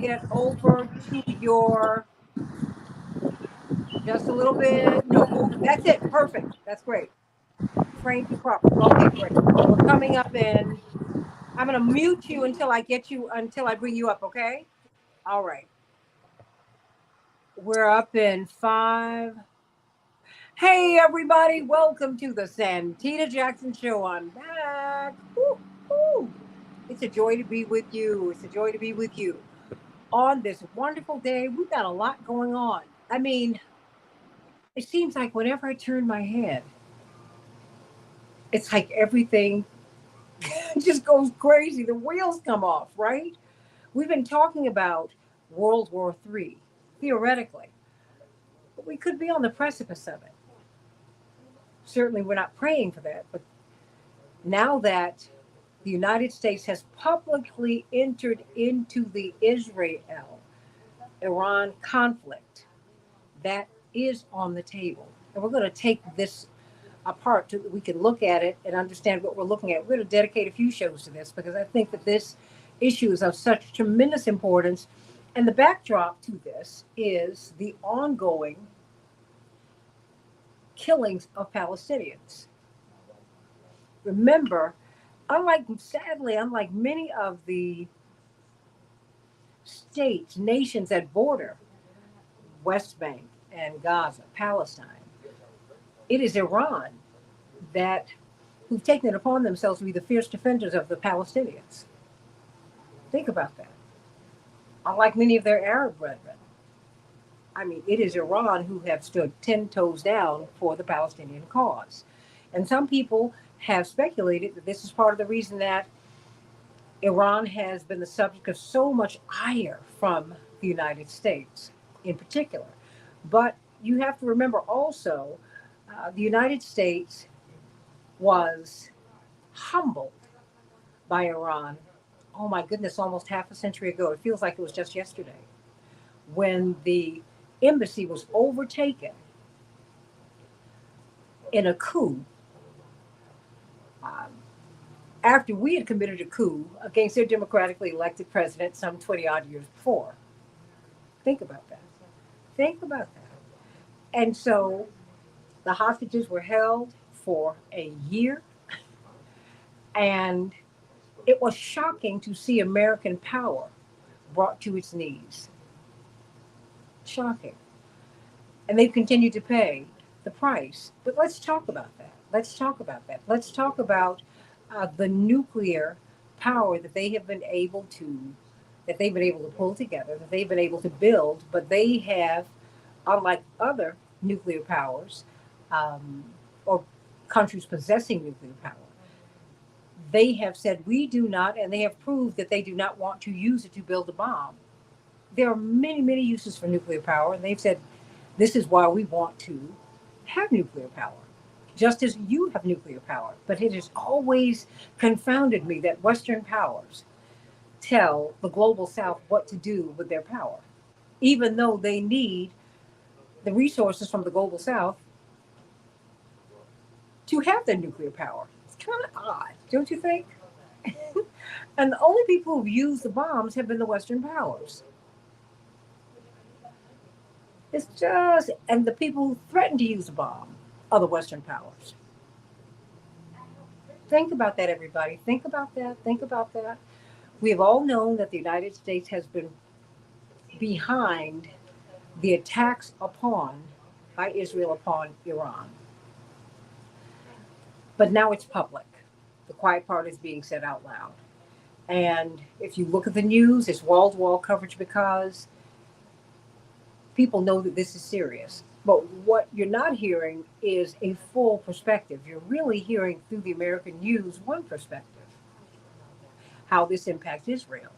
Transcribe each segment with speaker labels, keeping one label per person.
Speaker 1: it over to your, just a little bit. No, that's it. Perfect. That's great. Framed you properly. Okay, great. We're coming up in. I'm gonna mute you until I bring you up. Okay. All right. We're up in 5. Hey everybody, welcome to the Santita Jackson Show. I'm back. Woo, woo. It's a joy to be with you. It's a joy to be with you on this wonderful day. We've got a lot going on. I mean, it seems like whenever I turn my head, it's like everything just goes crazy. The wheels come off, right? We've been talking about World War III, theoretically, but we could be on the precipice of it. Certainly, we're not praying for that, but now that the United States has publicly entered into the Israel Iran conflict, that is on the table. And we're going to take this apart so that we can look at it and understand what we're looking at. We're going to dedicate a few shows to this because I think that this issue is of such tremendous importance. And the backdrop to this is the ongoing killings of Palestinians. Remember, unlike many of the states, nations that border West Bank and Gaza, Palestine, it is Iran that who've taken it upon themselves to be the fierce defenders of the Palestinians. Think about that. Unlike many of their Arab brethren, I mean, it is Iran who have stood 10 toes down for the Palestinian cause. And some people have speculated that this is part of the reason that Iran has been the subject of so much ire from the United States in particular. But you have to remember also, the United States was humbled by Iran. Oh my goodness, almost half a century ago. It feels like it was just yesterday when the embassy was overtaken in a coup, um, after we had committed a coup against their democratically elected president some 20 odd years before. Think about that. Think about that. And so the hostages were held for a year, and it was shocking to see American power brought to its knees. Shocking. And they've continued to pay the price. But let's talk about that. Let's talk about that. Let's talk about the nuclear power that they've been able to pull together, that they've been able to build. But they have, unlike other nuclear powers, or countries possessing nuclear power, they have said we do not, and they have proved that they do not want to use it to build a bomb. There are many, many uses for nuclear power, and they've said this is why we want to have nuclear power, just as you have nuclear power. But it has always confounded me that Western powers tell the global South what to do with their power, even though they need the resources from the global South to have their nuclear power. It's kind of odd, don't you think? And the only people who've used the bombs have been the Western powers. It's just, and the people who threaten to use a bomb are the Western powers. Think about that, everybody. Think about that. Think about that. We have all known that the United States has been behind the attacks upon by Israel upon Iran. But now it's public. The quiet part is being said out loud. And if you look at the news, it's wall to wall coverage because people know that this is serious. But what you're not hearing is a full perspective. You're really hearing through the American news one perspective, how this impacts Israel.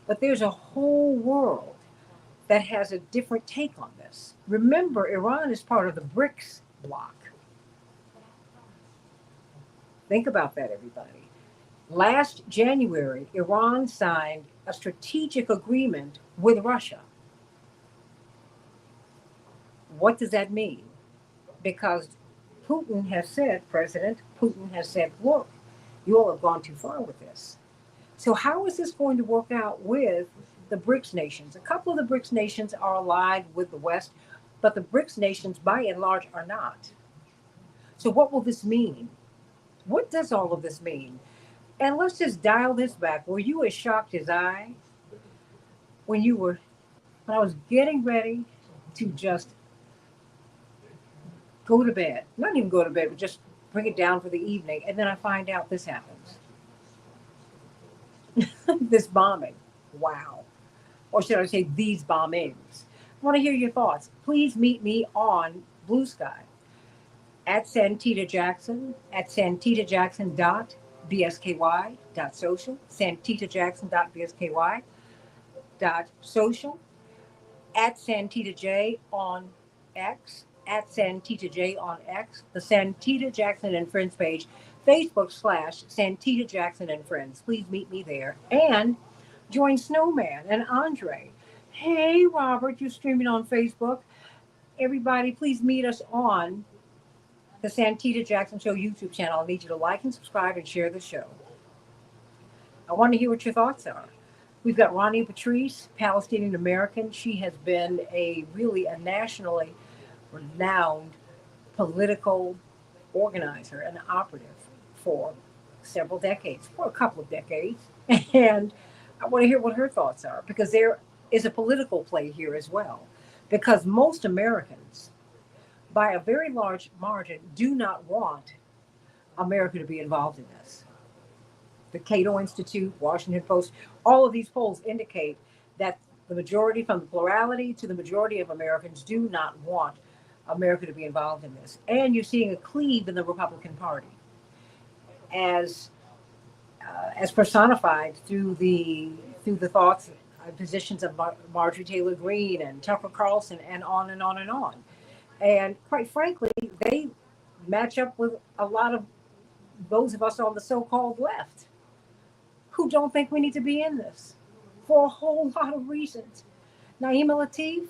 Speaker 1: But there's a whole world that has a different take on this. Remember, Iran is part of the BRICS bloc. Think about that, everybody. Last January, Iran signed a strategic agreement with Russia. What does that mean? Because President Putin has said, look, you all have gone too far with this. So, how is this going to work out with the BRICS nations. A couple of the BRICS nations are allied with the West, but the BRICS nations, by and large, are not. So, what will this mean? What does all of this mean? And let's just dial this back. Were you as shocked as I when you were when I was getting ready to just go to bed? Not even go to bed, but just bring it down for the evening, and then I find out this happens. This bombing. Wow. Or should I say these bombings? I want to hear your thoughts. Please meet me on Blue Sky at Santita Jackson at santitajackson.bsky.social, santitajackson.bsky.social, at Santita J on X, at Santita J on X, the Santita Jackson and Friends page, Facebook/Santita Jackson and Friends. Please meet me there. And join Snowman and Andre. Hey, Robert, you're streaming on Facebook. Everybody, please meet us on the Santita Jackson Show YouTube channel. I need you to like and subscribe and share the show. I want to hear what your thoughts are. We've got Ronnie Patrice, Palestinian American. She has been a nationally renowned political organizer and operative for several decades, for a couple of decades. And I want to hear what her thoughts are, because there is a political play here as well. Because most Americans, by a very large margin, do not want America to be involved in this. The Cato Institute, Washington Post, all of these polls indicate that the majority, from the plurality to the majority of Americans, do not want America to be involved in this. And you're seeing a cleave in the Republican Party as personified through the thoughts and positions of Marjorie Taylor Greene and Tucker Carlson, and on and on and on. And quite frankly, they match up with a lot of those of us on the so-called left who don't think we need to be in this for a whole lot of reasons. Naima Latif,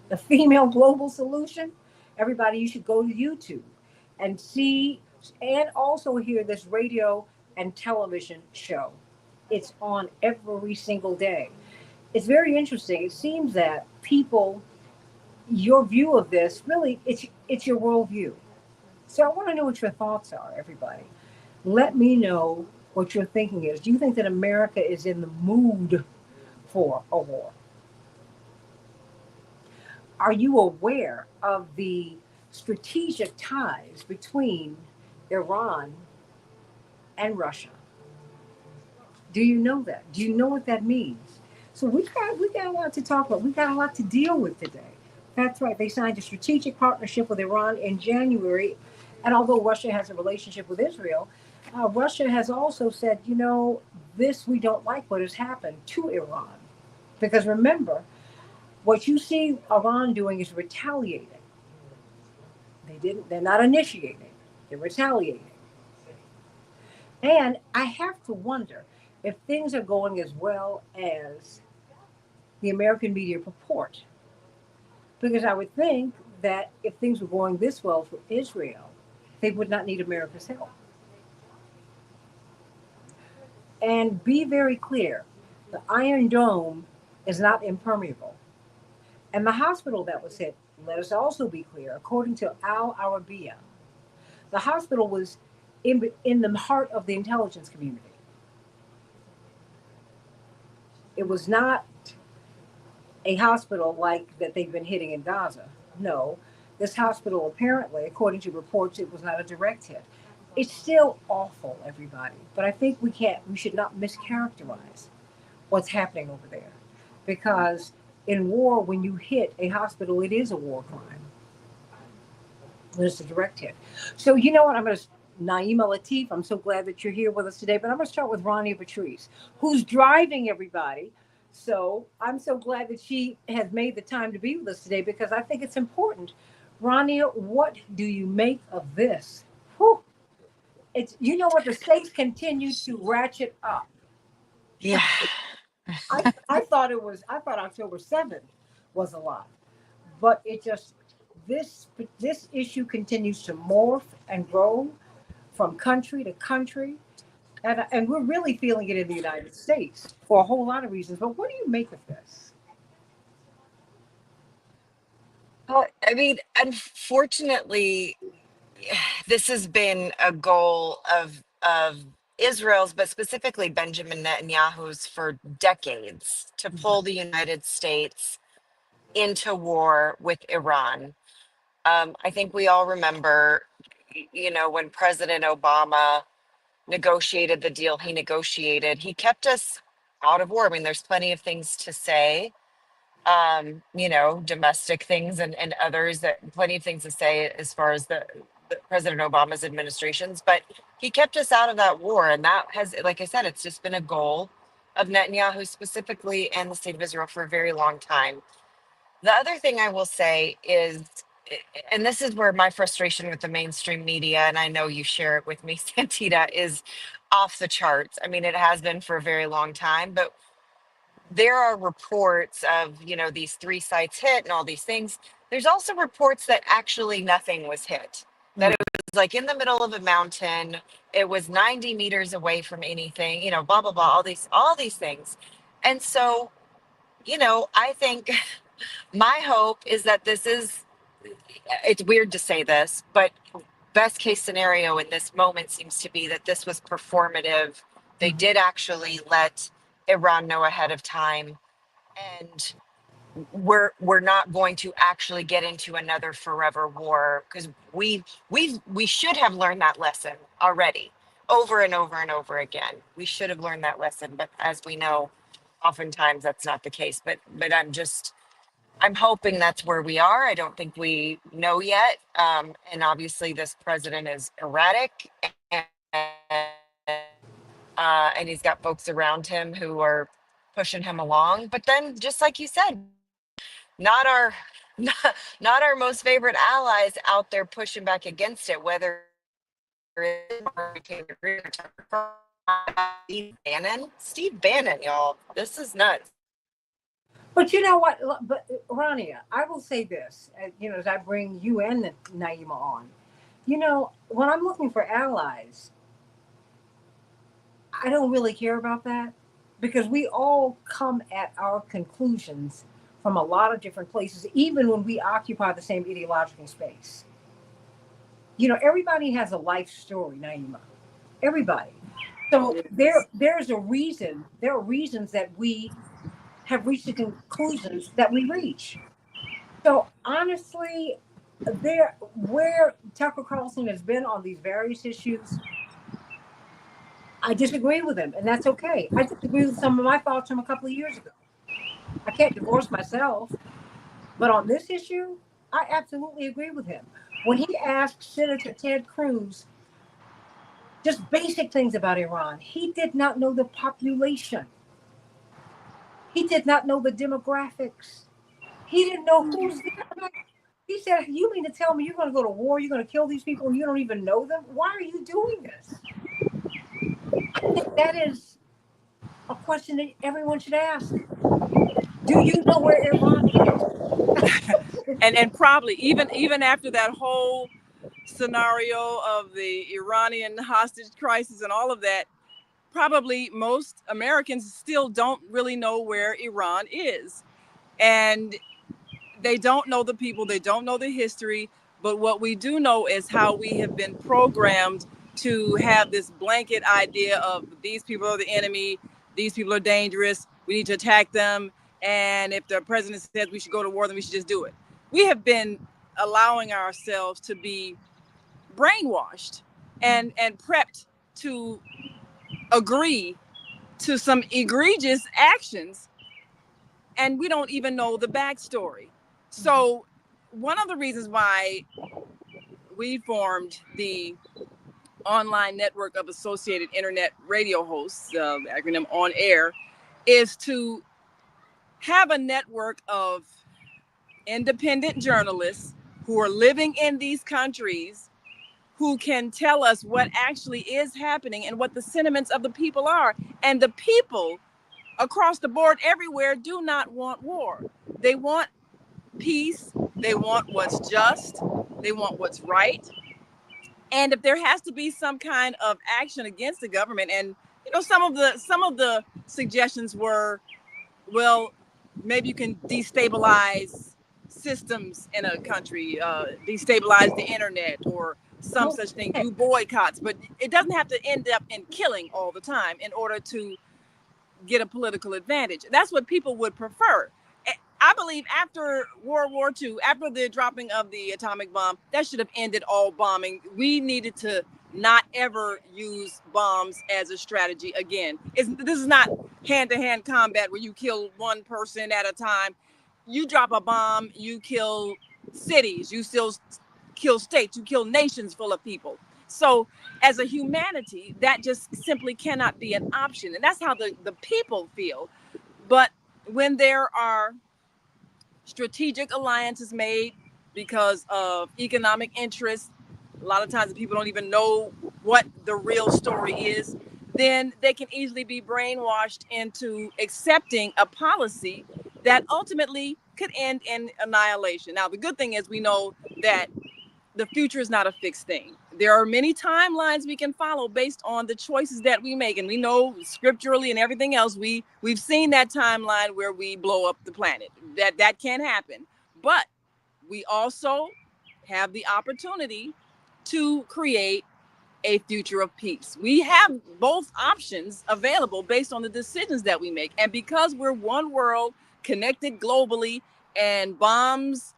Speaker 1: the female global solution. Everybody, you should go to YouTube and see and also hear this radio and television show. It's on every single day. It's very interesting. It seems that people, your view of this, really, it's your worldview. So I want to know what your thoughts are, everybody. Let me know what your thinking is. Do you think that America is in the mood for a war? Are you aware of the strategic ties between Iran and Russia? Do you know that? Do you know what that means? So we got a lot to talk about. We got a lot to deal with today. That's right. They signed a strategic partnership with Iran in January. And although Russia has a relationship with Israel, Russia has also said, this, we don't like what has happened to Iran. Because remember, what you see Iran doing is retaliating. They're not initiating, they're retaliating. And I have to wonder if things are going as well as the American media purport. Because I would think that if things were going this well for Israel, they would not need America's help. And be very clear, the Iron Dome is not impermeable. And the hospital that was hit, let us also be clear, according to Al Arabiya, the hospital was in the heart of the intelligence community. It was not a hospital like that they've been hitting in Gaza. No, this hospital apparently, according to reports, it was not a direct hit. It's still awful, everybody, but I think we should not mischaracterize what's happening over there, because in war, when you hit a hospital, it is a war crime. It's a direct hit. So you know what? Naima Latif, I'm so glad that you're here with us today, but I'm going to start with Ronnie Patrice, who's driving everybody. So I'm so glad that she has made the time to be with us today, because I think it's important. Ronnie, what do you make of this? Whew. It's, what, the stakes continue to ratchet up.
Speaker 2: Yeah.
Speaker 1: I thought October 7th was a lot, but this issue continues to morph and grow from country to country. And we're really feeling it in the United States for a whole lot of reasons. But what do you make of this?
Speaker 2: I mean, unfortunately, this has been a goal of Israel's, but specifically Benjamin Netanyahu's for decades, to pull the United States into war with Iran. I think we all remember, when President Obama negotiated the deal he negotiated, he kept us out of war. I mean, there's plenty of things to say, domestic things and others, that plenty of things to say as far as the President Obama's administrations, but he kept us out of that war. And that has, like I said, it's just been a goal of Netanyahu specifically and the state of Israel for a very long time. The other thing I will say is, and this is where my frustration with the mainstream media, and I know you share it with me, Santita, is off the charts. I mean, it has been for a very long time, but there are reports of, these 3 sites hit and all these things. There's also reports that actually nothing was hit, that
Speaker 1: Mm.
Speaker 2: it was like in the middle of a mountain, it was 90 meters away from anything, blah, blah, blah, all these things. And so, I think my hope is that this is, it's weird to say this, but best case scenario in this moment seems to be that this was performative. They
Speaker 1: Mhm.
Speaker 2: did actually let Iran know ahead of time, and we're not going to actually get into another forever war, because we should have learned that lesson already, over and over and over again. We should have learned that lesson, but as we know, oftentimes that's not the case. But I'm hoping that's where we are. I don't think we know yet. And obviously, this president is erratic, and, and he's got folks around him who are pushing him along. But then, just like you said, not our not, not our most favorite allies out there pushing back against it, whether it's Steve Bannon, y'all. This is nuts.
Speaker 1: But you know what? But Rania, I will say this, as I bring you and Naima on. When I'm looking for allies, I don't really care about that because we all come at our conclusions from a lot of different places, even when we occupy the same ideological space. Everybody has a life story, Naima. Everybody. So there's a reason. There are reasons that we have reached the conclusions that we reach. So honestly, there where Tucker Carlson has been on these various issues, I disagree with him, and that's okay. I disagree with some of my thoughts from a couple of years ago. I can't divorce myself, but on this issue, I absolutely agree with him. When he asked Senator Ted Cruz just basic things about Iran, he did not know the population. He did not know the demographics. He didn't know who's there. He said, "You mean to tell me you're going to go to war? You're going to kill these people and you don't even know them? Why are you doing this?" I think that is a question that everyone should ask. Do you know where Iran is?
Speaker 3: And probably even after that whole scenario of the Iranian hostage crisis and all of that, probably most Americans still don't really know where Iran is. And they don't know the people, they don't know the history, but what we do know is how we have been programmed to have this blanket idea of these people are the enemy, these people are dangerous, we need to attack them, and if the president says we should go to war, then we should just do it. We have been allowing ourselves to be brainwashed and prepped to agree to some egregious actions, and we don't even know the backstory. So one of the reasons why we formed the online network of associated internet radio hosts, acronym On Air, is to have a network of independent journalists who are living in these countries, who can tell us what actually is happening and what the sentiments of the people are. And the people across the board everywhere do not want war. They want peace. They want what's just. They want what's right. And if there has to be some kind of action against the government, and some of the suggestions were, well, maybe you can destabilize systems in a country, destabilize the internet or some
Speaker 1: Well,
Speaker 3: such thing,
Speaker 1: yeah,
Speaker 3: do boycotts, but it doesn't have to end up in killing all the time in order to get a political advantage. That's what people would prefer. I believe after World War II, after the dropping of the atomic bomb, that should have ended all bombing. We needed to not ever use bombs as a strategy again. This is not hand-to-hand combat where you kill one person at a time. You drop a bomb, you kill cities, you still kill states, you kill nations full of people. So as a humanity, that just simply cannot be an option. And that's how the people feel. But when there are strategic alliances made because of economic interests, a lot of times people don't even know what the real story is, then they can easily be brainwashed into accepting a policy that ultimately could end in annihilation. Now, the good thing is we know that the future is not a fixed thing. There are many timelines we can follow based on the choices that we make. And we know scripturally and everything else, we've seen that timeline where we blow up the planet. That can happen. But we also have the opportunity to create a future of peace. We have both options available based on the decisions that we make. And because we're one world connected globally, and bombs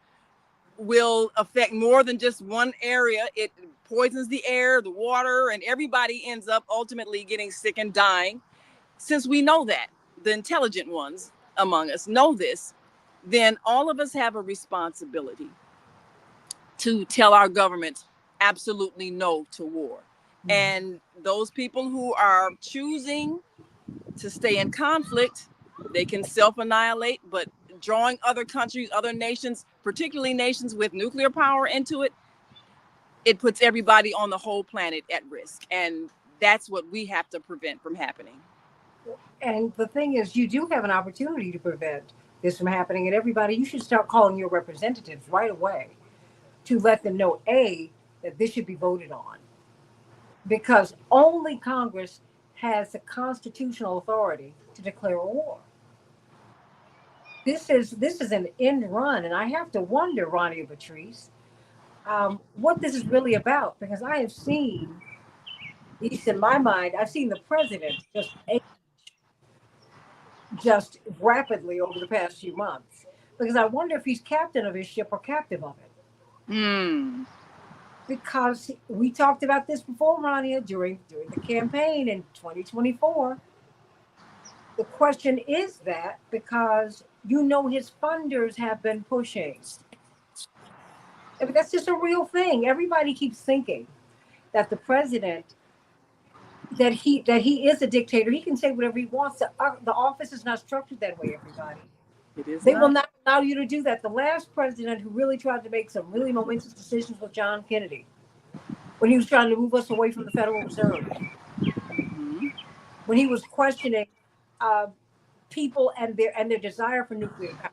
Speaker 3: will affect more than just one area. It poisons the air, the water, and everybody ends up ultimately getting sick and dying. Since we know that, the intelligent ones among us know this, then all of us have a responsibility to tell our government absolutely no to war. And those people who are choosing to stay in conflict, they can self-annihilate, but drawing other countries, other nations, particularly nations with nuclear power into it, it puts everybody on the whole planet at risk. And that's what we have to prevent from happening.
Speaker 1: and the thing is, you do have an opportunity to prevent this from happening. And everybody, you should start calling your representatives right away to let them know, A, that this should be voted on. Because only Congress has the constitutional authority to declare a war. This is an end run, and I have to wonder, Ronnie and Patrice, what this is really about. Because I have seen, at least in my mind, I've seen the president just age just rapidly over the past few months. Because I wonder if he's captain of his ship or captive of it.
Speaker 3: Mm.
Speaker 1: Because we talked about this before, Ronnie, during the campaign in 2024. The question is that because his funders have been pushing. I mean, that's just a real thing. Everybody keeps thinking that the president that he is a dictator. He can say whatever he wants. The office is not structured that way. Everybody,
Speaker 3: It is
Speaker 1: they will
Speaker 3: not.
Speaker 1: not allow you to do that. The last president who really tried to make some really momentous decisions was John Kennedy, when he was trying to move us away from the Federal Reserve,
Speaker 3: Mhm.
Speaker 1: when he was questioning uh, people and their desire for nuclear power.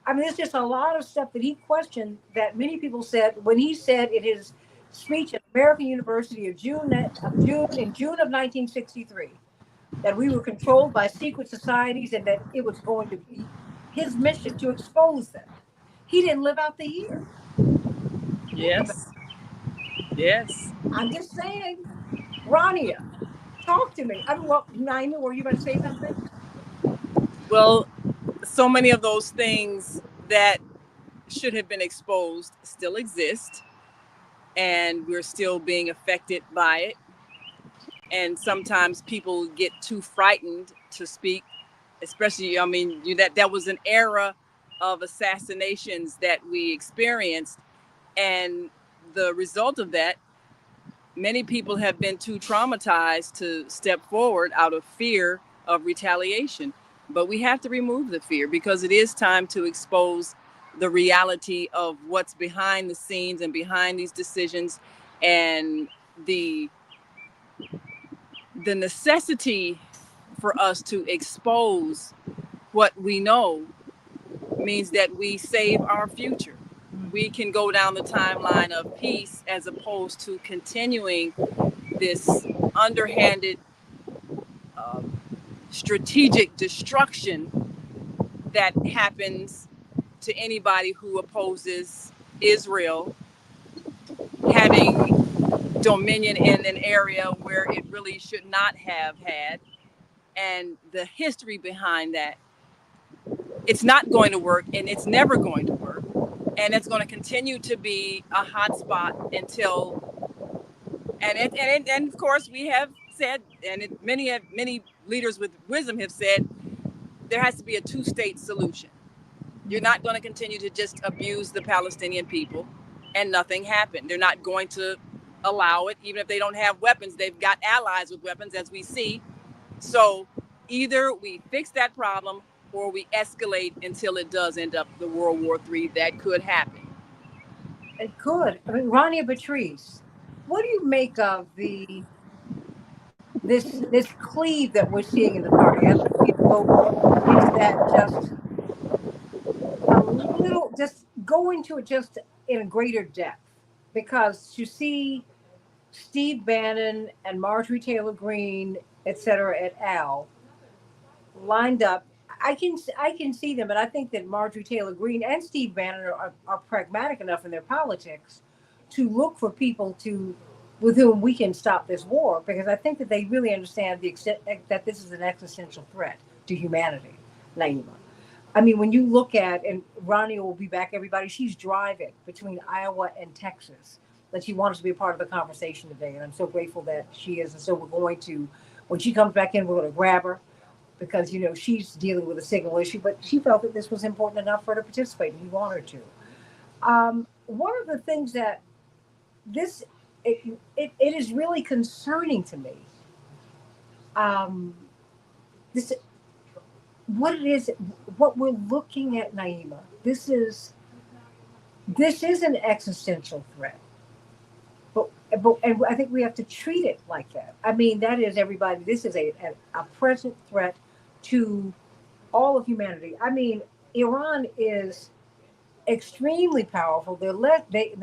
Speaker 1: I mean, there's just a lot of stuff that he questioned that many people said when he said in his speech at American University of June of 1963 that we were controlled by secret societies and that it was going to be his mission to expose them. He didn't live out the year. Think about
Speaker 3: Yes. Yes.
Speaker 1: it. I'm just saying, Rania, talk to me. I mean, well, Naima, were you about to say something?
Speaker 3: Well, so many of those things that should have been exposed still exist, and we're still being affected by it. And sometimes people get too frightened to speak, especially, I mean, that was an era of assassinations that we experienced. And the result of that, many people have been too traumatized to step forward out of fear of retaliation. But we have to remove the fear because it is time to expose the reality of what's behind the scenes and behind these decisions, and the necessity for us to expose what we know means that we save our future. we can go down the timeline of peace as opposed to continuing this underhanded uh, strategic destruction that happens to anybody who opposes Israel having dominion in an area where it really should not have had. And the history behind that, it's not going to work, and it's never going to work. And it's going to continue to be a hot spot until, and of course we have said, and many leaders with wisdom have said, there has to be a two-state solution. You're not going to continue to just abuse the Palestinian people and nothing happened. They're not going to allow it, even if they don't have weapons. They've got allies with weapons, as we see. So either we fix that problem or we escalate until it does end up the World War III. That could happen.
Speaker 1: It could. I mean, Rania Patrice, what do you make of this cleave that we're seeing in the party? I don't know, is that just a little, just go into it just in a greater depth? Because you see Steve Bannon and Marjorie Taylor Greene, et cetera, et al., lined up. I can see them, and I think that Marjorie Taylor Greene and Steve Bannon are pragmatic enough in their politics to look for people to with whom we can stop this war, because I think that they really understand the extent that this is an existential threat to humanity. Naima, I mean, when you look at, and Ronnie will be back, everybody, she's driving between Iowa and Texas, that she wants to be a part of the conversation today, and I'm so grateful that she is. And so we're going to, when she comes back in, we're going to grab her because she's dealing with a signal issue, but she felt that this was important enough for her to participate, and we want her to. One of the things that this it is really concerning to me. This what it is, what we're looking at, Naima. This is an existential threat, but and I think we have to treat it like that. I mean, that is everybody. This is a present threat to all of humanity. I mean, Iran is extremely powerful. They're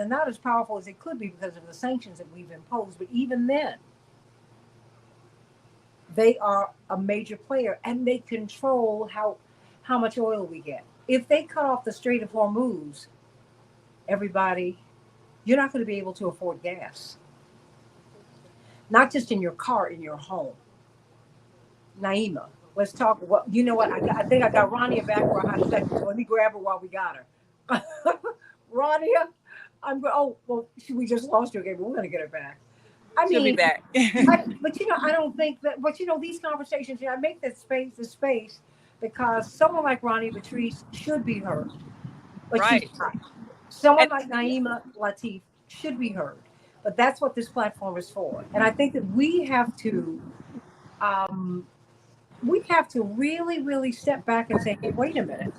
Speaker 1: not as powerful as they could be because of the sanctions that we've imposed. But even then, they are a major player, and they control how much oil we get. If they cut off the Strait of Hormuz, everybody, you're not going to be able to afford gas. Not just in your car, in your home. Naima, let's talk. Well, you know what? I think I got Rania back for a hot second, so let me grab her while we got her. Rania, oh, well, we just lost her again, but we're going to get her back.
Speaker 3: She'll be back.
Speaker 1: But I don't think that, but these conversations, I make this space because someone like Rania Patrice should be heard. But
Speaker 3: right.
Speaker 1: She's not. Someone like Naima Latif should be heard. But that's what this platform is for. And I think that we have to really, really step back and say, hey, wait a minute.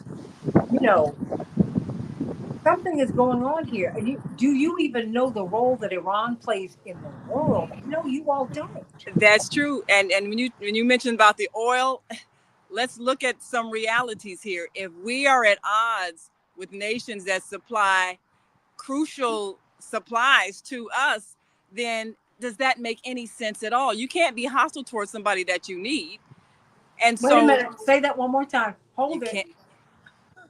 Speaker 1: Something is going on here. And do you even know the role that Iran plays in the world? No, you all don't.
Speaker 3: That's true. And when you mentioned about the oil, let's look at some realities here. If we are at odds with nations that supply crucial supplies to us, then does that make any sense at all? You can't be hostile towards somebody that you need. And
Speaker 1: Wait a minute. Say that one more time. Hold it.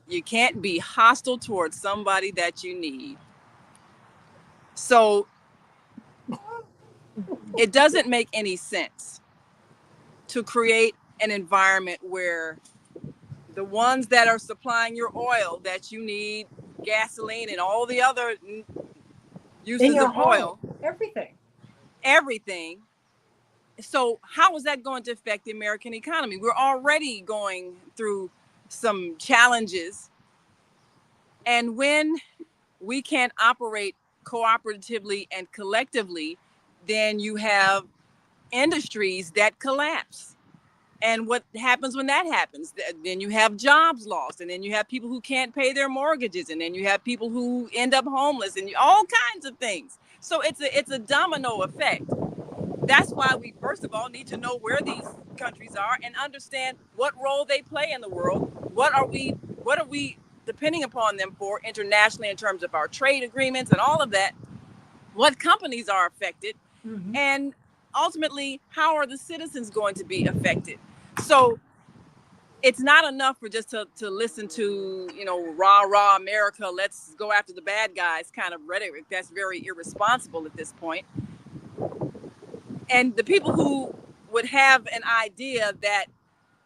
Speaker 3: You can't be hostile towards somebody that you need. So it doesn't make any sense to create an environment where the ones that are supplying your oil that you need, gasoline and all the other uses of oil, everything. So how is that going to affect the American economy? We're already going through some challenges. And when we can't operate cooperatively and collectively, then you have industries that collapse. And what happens when that happens? Then you have jobs lost, and then you have people who can't pay their mortgages, and then you have people who end up homeless, and all kinds of things. So it's a domino effect. That's why we first of all need to know where these countries are and understand what role they play in the world. What are we depending upon them for internationally in terms of our trade agreements and all of that, what companies are affected,
Speaker 1: Mhm.
Speaker 3: and ultimately, how are the citizens going to be affected? So it's not enough for just to listen to, rah, rah, America, let's go after the bad guys kind of rhetoric. That's very irresponsible at this point. And the people who would have an idea that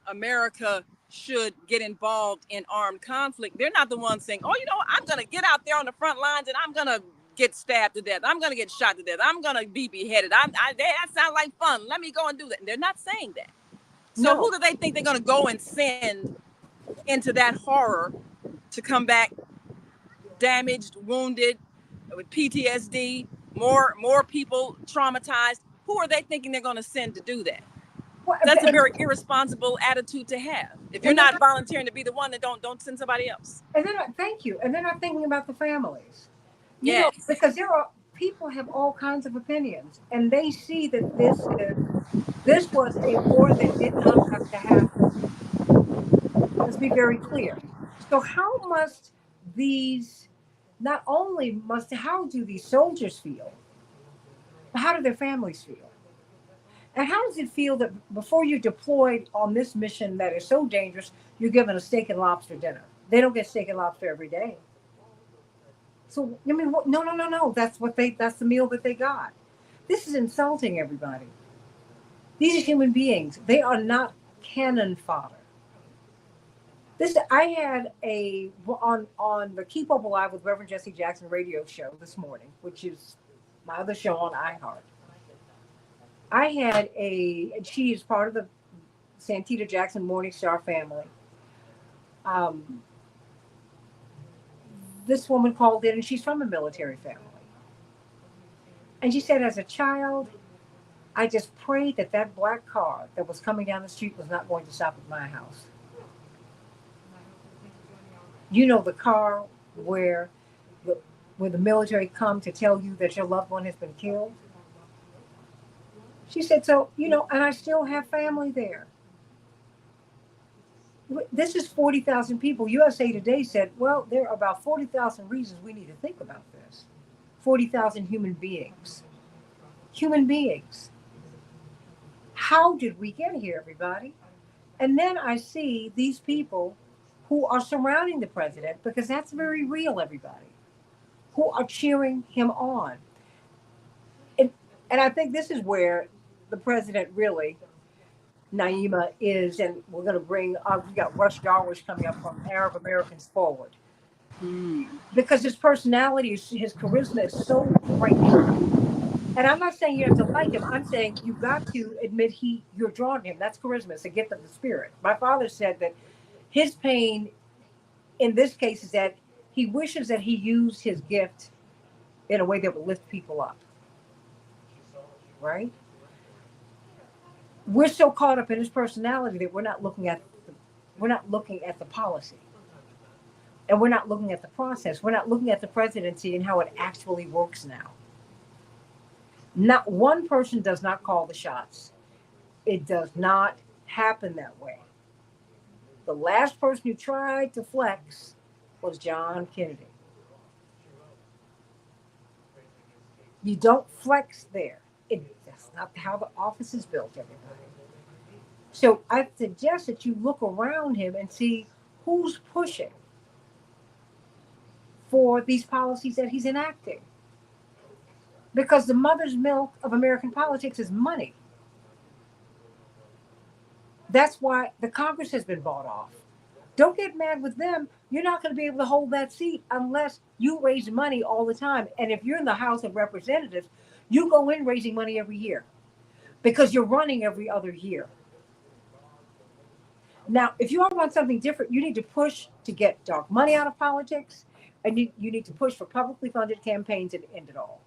Speaker 3: America should get involved in armed conflict, they're not the ones saying, oh, I'm going to get out there on the front lines and I'm going to get stabbed to death. I'm going to get shot to death. I'm going to be beheaded. That sounds like fun. Let me go and do that. And they're not saying that. So who do they think they're going to go and send into that horror to come back damaged, wounded, with PTSD, more people traumatized? Who are they thinking they're going to send to do that?
Speaker 1: Well,
Speaker 3: That's a very irresponsible attitude to have. If you're not volunteering to be the one, then don't send somebody else.
Speaker 1: And then thank you. And they're not thinking about the families.
Speaker 3: Yes.
Speaker 1: Because people have all kinds of opinions, and they see that this was a war that did not have to happen. Let's be very clear. So how must these how do these soldiers feel, but how do their families feel? And how does it feel that before you're deployed on this mission that is so dangerous, you're given a steak and lobster dinner? They don't get steak and lobster every day. So I mean, no. That's the meal that they got. This is insulting everybody. These are human beings. They are not cannon fodder. I had on the Keep Hope Alive with Reverend Jesse Jackson radio show this morning, which is my other show on iHeart. She is part of the Santita Jackson Morning Star family. This woman called in, and she's from a military family. And she said, as a child, I just prayed that black car that was coming down the street was not going to stop at my house. The car where the military come to tell you that your loved one has been killed. She said, so, and I still have family there. This is 40,000 people. USA Today said, well, there are about 40,000 reasons we need to think about this. 40,000 human beings. Human beings. How did we get here, everybody? And then I see these people who are surrounding the president, because that's very real, everybody, who are cheering him on. And I think this is where the president really, Naima, is, and we're going to bring, we got Rush Darwish coming up from Arab Americans Forward. Because his personality, his charisma is so great. And I'm not saying you have to like him. I'm saying you've got to admit you're drawn to him. That's charisma. It's a gift of the spirit. My father said that his pain in this case is that he wishes that he used his gift in a way that would lift people up. Right? We're so caught up in his personality that we're not looking at the policy. And we're not looking at the process. We're not looking at the presidency and how it actually works now. Not one person does not call the shots. It does not happen that way. The last person who tried to flex was John Kennedy. You don't flex there. That's not how the office is built, everybody. So I suggest that you look around him and see who's pushing for these policies that he's enacting. Because the mother's milk of American politics is money. That's why the Congress has been bought off. Don't get mad with them. You're not going to be able to hold that seat unless you raise money all the time. And if you're in the House of Representatives, you go in raising money every year because you're running every other year. Now, if you all want something different, you need to push to get dark money out of politics, and you need to push for publicly funded campaigns and end it all.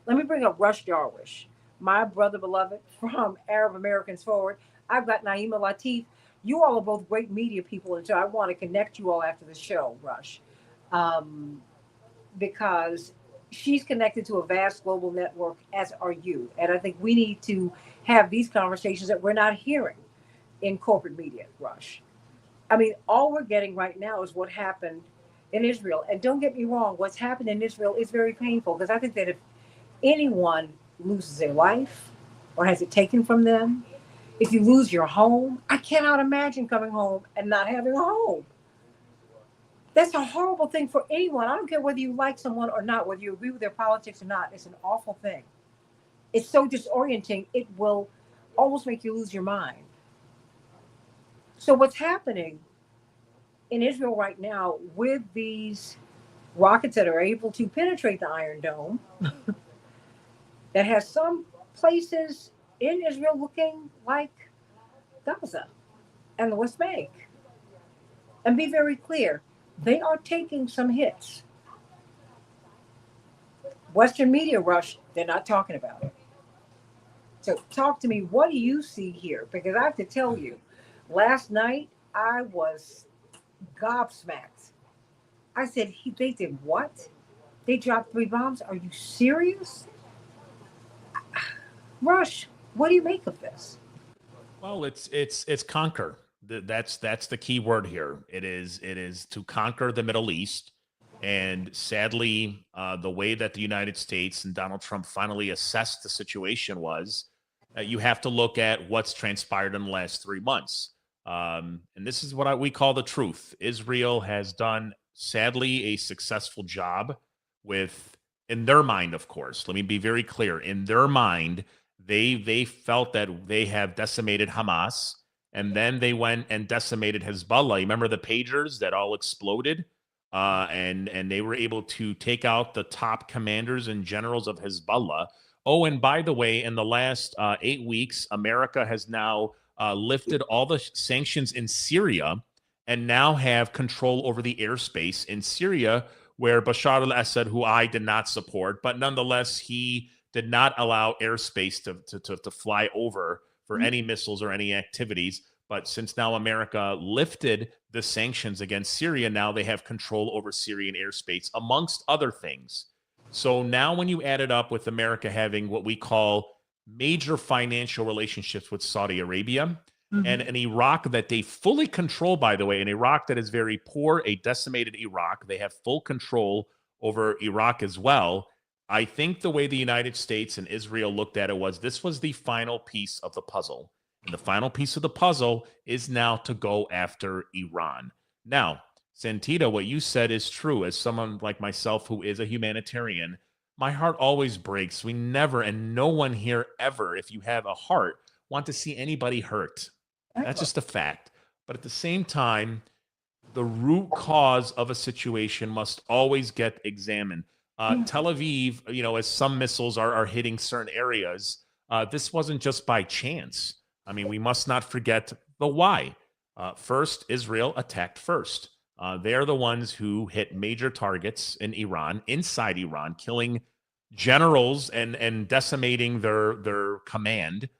Speaker 1: Let me bring up Rush Darwish, my brother beloved from Arab Americans Forward. I've got Naima Latif. You all are both great media people, and so I want to connect you all after the show, Rush, because she's connected to a vast global network, as are you. And I think we need to have these conversations that we're not hearing in corporate media, Rush. I mean, all we're getting right now is what happened in Israel. And don't get me wrong, what's happened in Israel is very painful, because I think that if anyone loses their life or has it taken from them, if you lose your home, I cannot imagine coming home and not having a home. That's a horrible thing for anyone. I don't care whether you like someone or not, whether you agree with their politics or not. It's an awful thing. It's so disorienting, it will almost make you lose your mind. So, what's happening in Israel right now with these rockets that are able to penetrate the Iron Dome, that has some places in Israel looking like Gaza and the West Bank. And be very clear, they are taking some hits. Western media rush, they're not talking about it. So talk to me, what do you see here? Because I have to tell you, last night I was gobsmacked. I said, they did what? They dropped 3 bombs? Are you serious? Rush, what do you make of this?
Speaker 4: Well, it's conquer. That's the key word here. It is to conquer the Middle East. And sadly, the way that the United States and Donald Trump finally assessed the situation was you have to look at what's transpired in the last 3 months. And this is what we call the truth. Israel has done, sadly, a successful job with, in their mind, of course. Let me be very clear. In their mind, they felt that they have decimated Hamas, and then they went and decimated Hezbollah. You remember the pagers that all exploded? And they were able to take out the top commanders and generals of Hezbollah. Oh, and by the way, in the last 8 weeks, America has now lifted all the sanctions in Syria and now have control over the airspace in Syria, where Bashar al-Assad, who I did not support, but nonetheless, he did not allow airspace to fly over for any missiles or any activities. But since now America lifted the sanctions against Syria, now they have control over Syrian airspace, amongst other things. So now when you add it up with America having what we call major financial relationships with Saudi Arabia, and an Iraq that they fully control, by the way, an Iraq that is very poor, a decimated Iraq, they have full control over Iraq as well. I think the way the United States and Israel looked at it was this was the final piece of the puzzle. And the final piece of the puzzle is now to go after Iran. Now, Santita, what you said is true. As someone like myself who is a humanitarian, my heart always breaks. We never, and no one here ever, if you have a heart, want to see anybody hurt. That's just a fact. But at the same time, the root cause of a situation must always get examined. Tel Aviv, as some missiles are hitting certain areas, this wasn't just by chance. I mean, we must not forget the why. First, Israel attacked first. They're the ones who hit major targets in Iran, inside Iran, killing generals and decimating their command.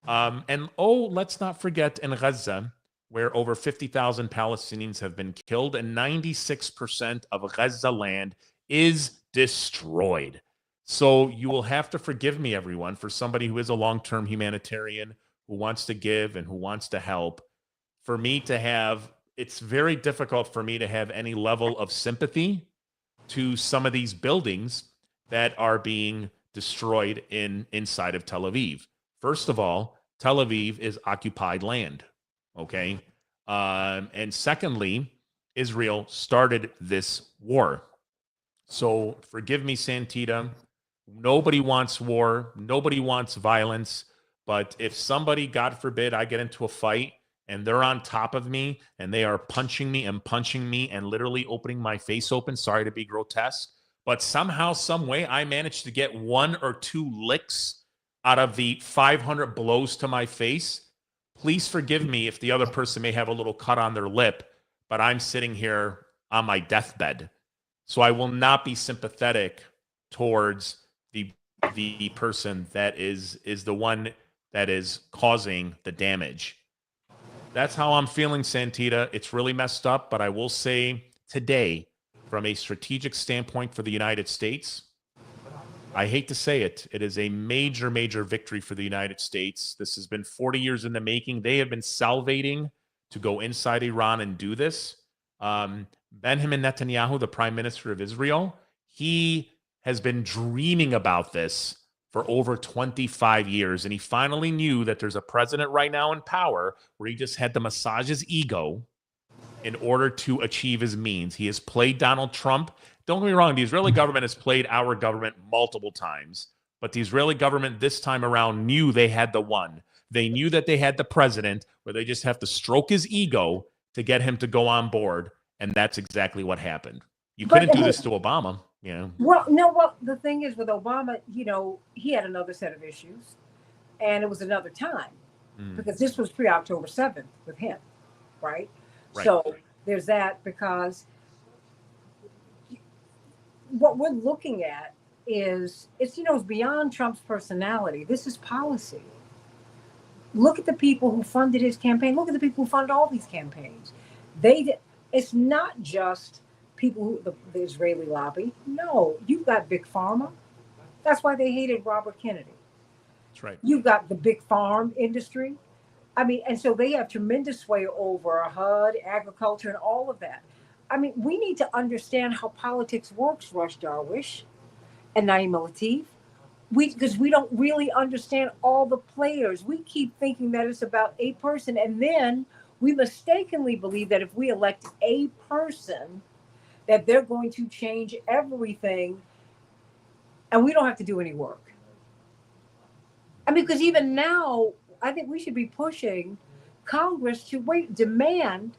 Speaker 4: Let's not forget in Gaza, where over 50,000 Palestinians have been killed and 96% of Gaza land is destroyed. So you will have to forgive me, everyone, for somebody who is a long-term humanitarian, who wants to give and who wants to help. For me to have, it's very difficult for me to have any level of sympathy to some of these buildings that are being destroyed inside of Tel Aviv. First of all, Tel Aviv is occupied land, okay? And secondly, Israel started this war. So forgive me, Santita. Nobody wants war. Nobody wants violence. But if somebody, God forbid, I get into a fight and they're on top of me and they are punching me and literally opening my face open, sorry to be grotesque, but somehow, some way, I managed to get 1 or 2 licks out of the 500 blows to my face, please forgive me if the other person may have a little cut on their lip, but I'm sitting here on my deathbed. So I will not be sympathetic towards the person that is the one that is causing the damage. That's how I'm feeling, Santita. It's really messed up, but I will say today, from a strategic standpoint for the United States, I hate to say it, it is a major, major victory for the United States. This has been 40 years in the making. They have been salivating to go inside Iran and do this. Benjamin Netanyahu, the prime minister of Israel, he has been dreaming about this for over 25 years. And he finally knew that there's a president right now in power where he just had to massage his ego in order to achieve his means. He has played Donald Trump. Don't get me wrong, the Israeli government has played our government multiple times, but the Israeli government this time around knew they had the one. They knew that they had the president where they just have to stroke his ego to get him to go on board. And that's exactly what happened. You couldn't do this to Obama, you know.
Speaker 1: Well, no, well, the thing is with Obama, you know, he had another set of issues and it was another time because this was pre-October 7th with him, right? So there's that, because what we're looking at is, it's, you know, it's beyond Trump's personality. This is policy. Look at the people who funded his campaign. Look at the people who fund all these campaigns. It's not just people who, the Israeli lobby. No, you've got Big Pharma. That's why they hated Robert Kennedy.
Speaker 4: That's right.
Speaker 1: You've got the big farm industry. I mean, and so they have tremendous sway over HUD, agriculture, and all of that. I mean, we need to understand how politics works, Rush Darwish and Naima Latif. Because we don't really understand all the players. We keep thinking that it's about a person, and then we mistakenly believe that if we elect a person, that they're going to change everything, and we don't have to do any work. I mean, because even now, I think we should be pushing Congress to demand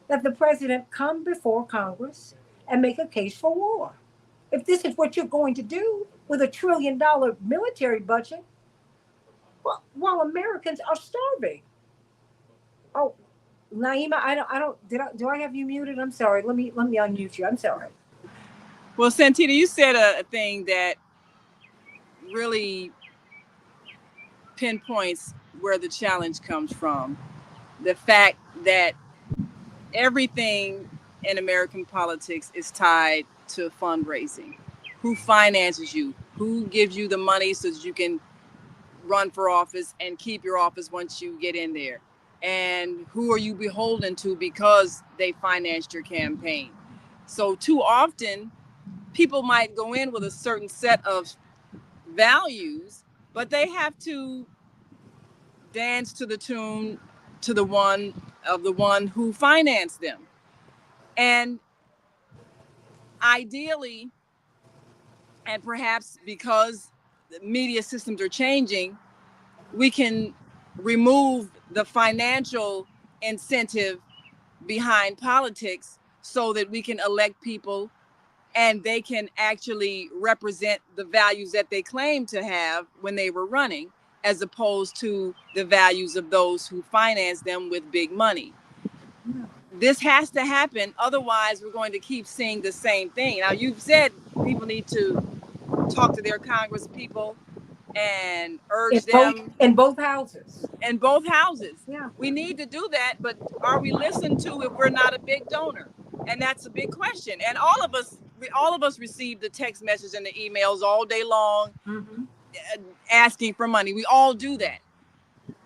Speaker 1: that the president come before Congress and make a case for war. If this is what you're going to do with $1 trillion military budget, well, while Americans are starving. Oh, Naima, do I have you muted? I'm sorry. Let me unmute you. I'm sorry.
Speaker 3: Well, Santita, you said a thing that really pinpoints where the challenge comes from. The fact that everything in American politics is tied to fundraising. Who finances you? Who gives you the money so that you can run for office and keep your office once you get in there? And who are you beholden to because they financed your campaign? So too often, people might go in with a certain set of values, but they have to dance to the tune to the one who financed them. And ideally, and perhaps because the media systems are changing, we can remove the financial incentive behind politics so that we can elect people and they can actually represent the values that they claim to have when they were running, as opposed to the values of those who finance them with big money. This has to happen. Otherwise, we're going to keep seeing the same thing. Now, you've said people need to talk to their Congress people and urge them
Speaker 1: in both houses.
Speaker 3: In both houses.
Speaker 1: Yeah.
Speaker 3: We need to do that, but are we listened to if we're not a big donor? And that's a big question. And all of us receive the text messages and the emails all day long, asking for money. We all do that.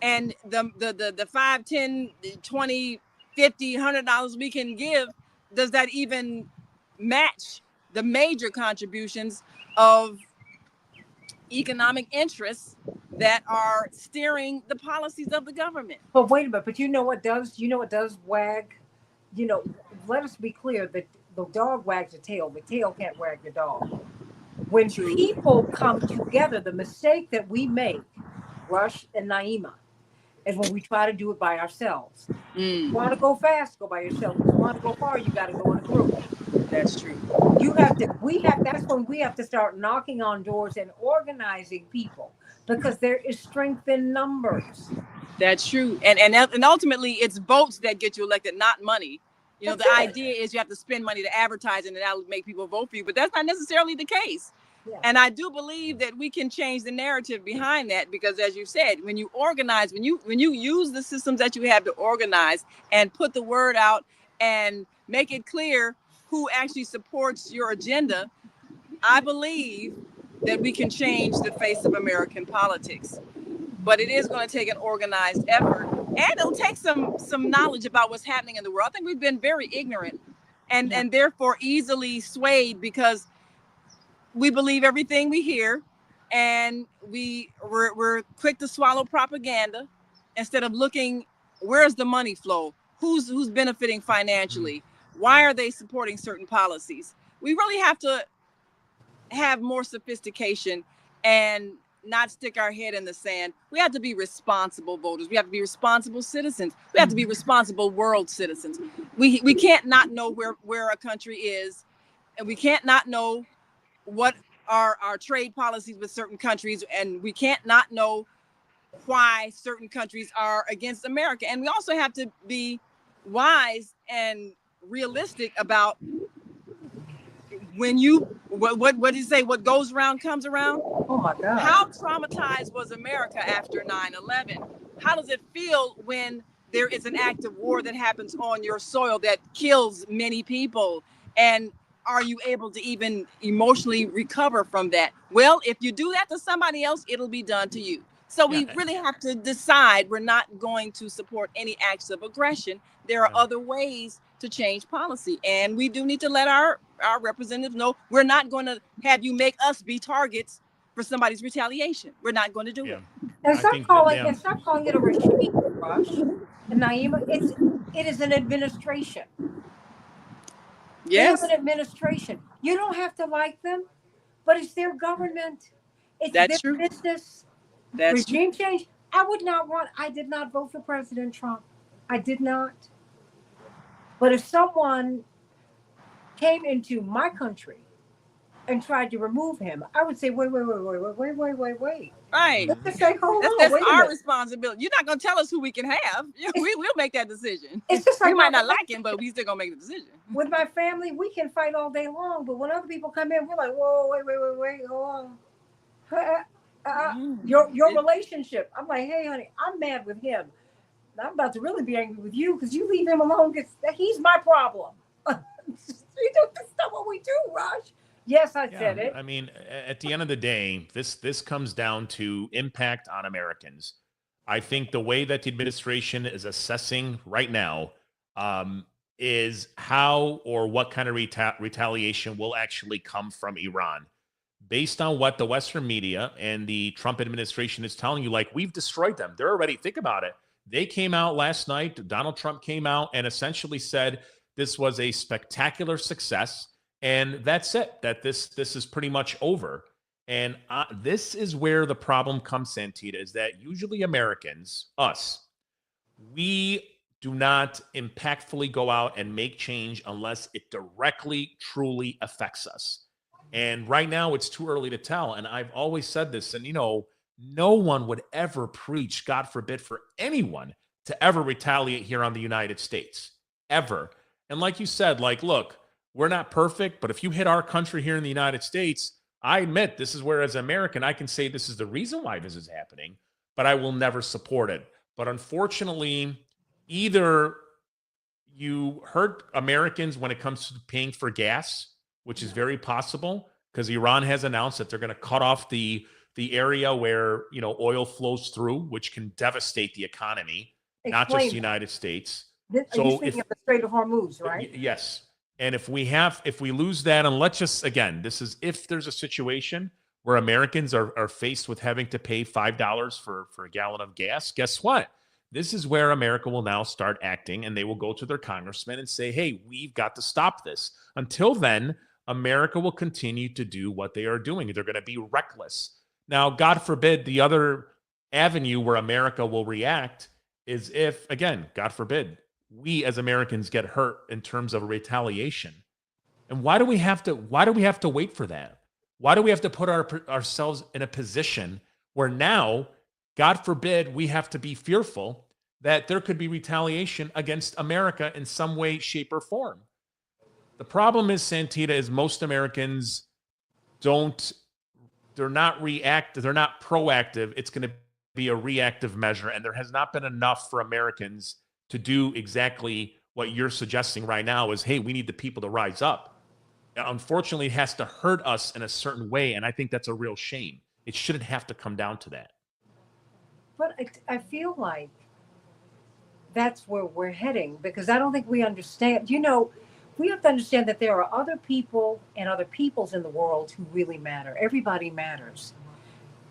Speaker 3: And the 5, 10, 20, 50, $100 we can give, does that even match the major contributions of economic interests that are steering the policies of the government?
Speaker 1: But wait a minute, but you know what does wag? You know, let us be clear that the dog wags the tail can't wag the dog. When people come together, the mistake that we make, Rush and Naima, is when we try to do it by ourselves. You want to go fast, go by yourself. If you want to go far, you got to go in a group.
Speaker 3: That's true.
Speaker 1: That's when we have to start knocking on doors and organizing people, because there is strength in numbers.
Speaker 3: That's true. And ultimately it's votes that get you elected, not money. You know, the idea is you have to spend money to advertise and that'll make people vote for you, but that's not necessarily the case. Yeah. And I do believe that we can change the narrative behind that, because as you said, when you organize, when you use the systems that you have to organize and put the word out and make it clear who actually supports your agenda, I believe that we can change the face of American politics. But it is going to take an organized effort, and it'll take some knowledge about what's happening in the world. I think we've been very ignorant and therefore easily swayed because we believe everything we hear, and we're quick to swallow propaganda instead of looking where's the money flow, who's benefiting financially, why are they supporting certain policies. We really have to have more sophistication and not stick our head in the sand. We have to be responsible voters. We have to be responsible citizens. We have to be responsible world citizens. We can't not know where a country is, and we can't not know what are our trade policies with certain countries, and we can't not know why certain countries are against America. And we also have to be wise and realistic about when what did you say, what goes around comes around.
Speaker 1: Oh my God.
Speaker 3: How traumatized was America after 9/11? How does it feel when there is an act of war that happens on your soil that kills many people? And are you able to even emotionally recover from that? Well, if you do that to somebody else, it'll be done to you. So we really have to decide we're not going to support any acts of aggression. There are other ways to change policy, and we do need to let our representatives know we're not going to have you make us be targets for somebody's retaliation. We're not going to do it.
Speaker 1: And stop calling it a regime, Rush and Naima. It is an administration.
Speaker 3: Yes.
Speaker 1: They have an administration. You don't have to like them, but it's their government. It's
Speaker 3: That's
Speaker 1: their
Speaker 3: true.
Speaker 1: business.
Speaker 3: That's
Speaker 1: regime change. I did not vote for President Trump. I did not. But if someone came into my country and tried to remove him, I would say, wait.
Speaker 3: Right.
Speaker 1: Let's just say, hold on,
Speaker 3: that's
Speaker 1: wait a
Speaker 3: our
Speaker 1: minute.
Speaker 3: responsibility. You're not going to tell us who we can have. We'll make that decision.
Speaker 1: It's just like
Speaker 3: we might not like him, but we still going to make the decision.
Speaker 1: With my family, we can fight all day long, but when other people come in, we're like, whoa, wait, hold on. Your relationship. I'm like, hey, honey, I'm mad with him. I'm about to really be angry with you because you leave him alone because he's my problem. That's not what we do, Raj. Yes, I said it.
Speaker 4: I mean, at the end of the day, this comes down to impact on Americans. I think the way that the administration is assessing right now is how or what kind of retaliation will actually come from Iran. Based on what the Western media and the Trump administration is telling you, like, we've destroyed them. They're already, think about it. They came out last night, Donald Trump came out and essentially said this was a spectacular success. And that's it, that this is pretty much over. And this is where the problem comes, Santita, is that usually Americans, us, we do not impactfully go out and make change unless it directly, truly affects us. And right now it's too early to tell. And I've always said this, and no one would ever preach, God forbid, for anyone to ever retaliate here on the United States, ever. And like you said, like, look, we're not perfect, but if you hit our country here in the United States, I admit this is where, as an American, I can say this is the reason why this is happening, but I will never support it. But unfortunately, either you hurt Americans when it comes to paying for gas, which is very possible because Iran has announced that they're going to cut off the area where oil flows through, which can devastate the economy, not just the United States.
Speaker 1: So you're speaking of the Strait of Hormuz, right?
Speaker 4: Yes. And if we lose that, and let's just, again, this is if there's a situation where Americans are faced with having to pay $5 for a gallon of gas, guess what? This is where America will now start acting, and they will go to their congressmen and say, hey, we've got to stop this. Until then, America will continue to do what they are doing. They're going to be reckless. Now, God forbid, the other avenue where America will react is if, again, God forbid, we as Americans get hurt in terms of retaliation. And why do we have to wait for that? Why do we have to put ourselves in a position where now, God forbid, we have to be fearful that there could be retaliation against America in some way, shape, or form? The problem is, Santita, is most Americans they're not proactive. It's going to be a reactive measure. And there has not been enough for Americans to do exactly what you're suggesting right now is, hey, we need the people to rise up. Unfortunately, it has to hurt us in a certain way. And I think that's a real shame. It shouldn't have to come down to that.
Speaker 1: But I feel like that's where we're heading because I don't think we understand. We have to understand that there are other people and other peoples in the world who really matter. Everybody matters.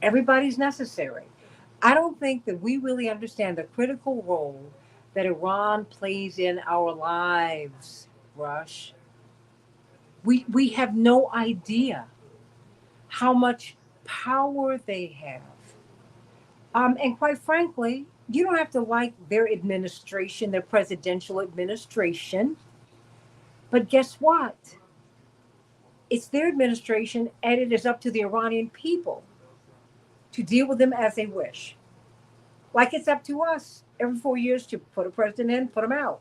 Speaker 1: Everybody's necessary. I don't think that we really understand the critical role that Iran plays in our lives, Rush. We have no idea how much power they have. And quite frankly, you don't have to like their administration, their presidential administration. But guess what? It's their administration, and it is up to the Iranian people to deal with them as they wish. Like it's up to us every 4 years to put a president in, put him out.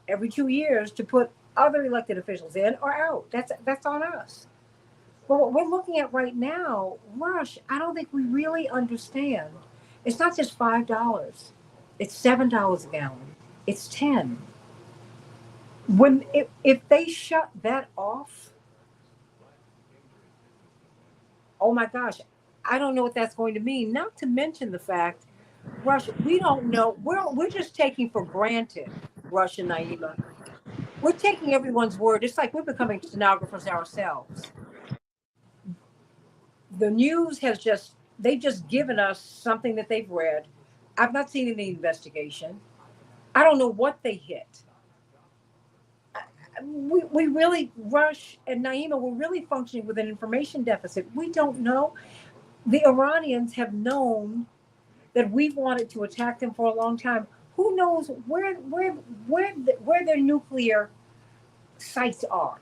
Speaker 1: Every 2 years to put other elected officials in or out. That's on us. But what we're looking at right now, Rush, I don't think we really understand. It's not just $5. It's $7 a gallon. It's 10. If they shut that off, oh my gosh, I don't know what that's going to mean. Not to mention the fact, Rush, we don't know. We're just taking for granted, Rush and Naima. We're taking everyone's word. It's like we're becoming stenographers ourselves. The news has they've just given us something that they've read. I've not seen any investigation. I don't know what they hit. We really, Rush and Naima, we're really functioning with an information deficit. We don't know. The Iranians have known that we've wanted to attack them for a long time. Who knows where their nuclear sites are?